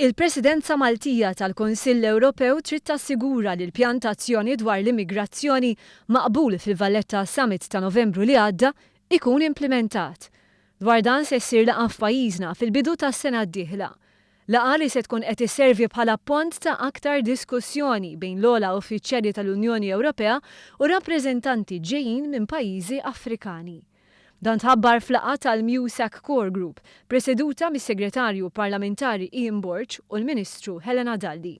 Il-Presidenza Maltija tal-Kunsill Ewropew trid tassigura li l-pjantazzjoni dwar l-immigrazzjoni maqbul fil-Valletta Summit ta' Novembru li għadda ikun implementat. Dwar dan se ssir laqgħa f'pajjiżna fil-bidu tas-sena d-dieħla. Laqgħa li se tkun qed isservi bħala pont ta' aktar diskussjoni bejn l-ogħla uffiċjali tal-Unjoni Ewropea u rappreżentanti ġejjin minn pajjiżi Afrikani. Dan tħabbar fl-laqgħa tal-MUSAC Core Group, preseduta mis-Segretarju Parlamentari Ian Borch u l-Ministru Helena Dalli.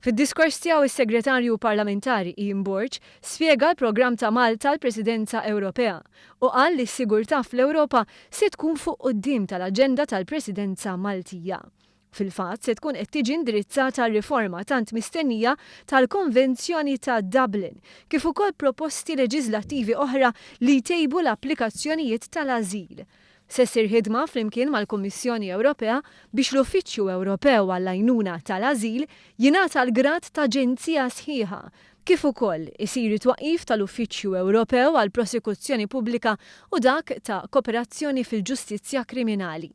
Fid-diskors tiegħu is-Segretarju Parlamentari Ian Borch spjega l-programm ta' Malta l-Presidenza Ewropea u qal li s-sigurtà fl-Ewropa se tkun fuq quddiem tal-aġenda tal-Presidenza Maltija. Fil-fatt se tkun qed tiġi indirizzata r-riforma tant mistennija tal-Konvenzjoni ta' Dublin, kif ukoll proposti leġislattivi oħra li jtejbu l-applikazzjonijiet tal-ażil. Se ssir ħidma flimkien mal-Kummissjoni Ewropea biex l-Uffiċċju Ewropew għall-għajnuna tal-ażil jingħata l-grad ta' aġenzija sħiħa, kif ukoll isir it-twaqqif tal-Uffiċċju Ewropew għall-Prosekuzzjoni Pubblika u dak ta' kooperazzjoni fil-ġustizzja kriminali.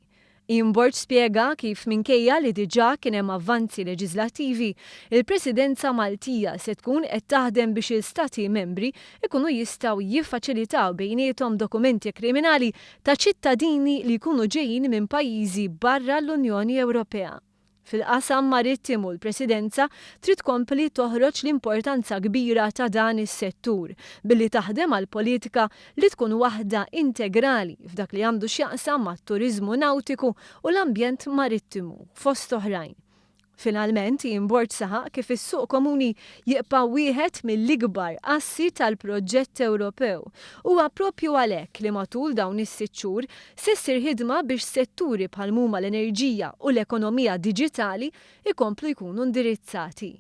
Ian Borch spjega kif minkejja li diġà kien hemm avvanzi leġislattivi, il-Presidenza Maltija se tkun qed taħdem biex il-Stati membri ikunu jistgħu jiffaċilitaw bejniethom dokumenti kriminali ta' ċittadini li jkunu ġejjin minn pajjiżi barra l-Unjoni Ewropea. Fil-qasam marittimu l-Presidenza trid tkompli toħroġ l-importanza kbira ta' dan is-settur billi taħdem għal politika li tkun waħda integrali f'dak li għandu x'jaqsam mat-turiżmu nawtiku u l-ambjent marittimu fost oħrajn. Finalment, Ian Borch saħaq kif is-suq komuni jibqa' wieħed mill-ikbar assi tal-proġett Ewropew. Huwa proprju għalhekk li matul dawn is-sitt xhur se ssir ħidma biex setturi bħal huma l-enerġija u l-ekonomija diġitali ikomplu jkunu indirizzati.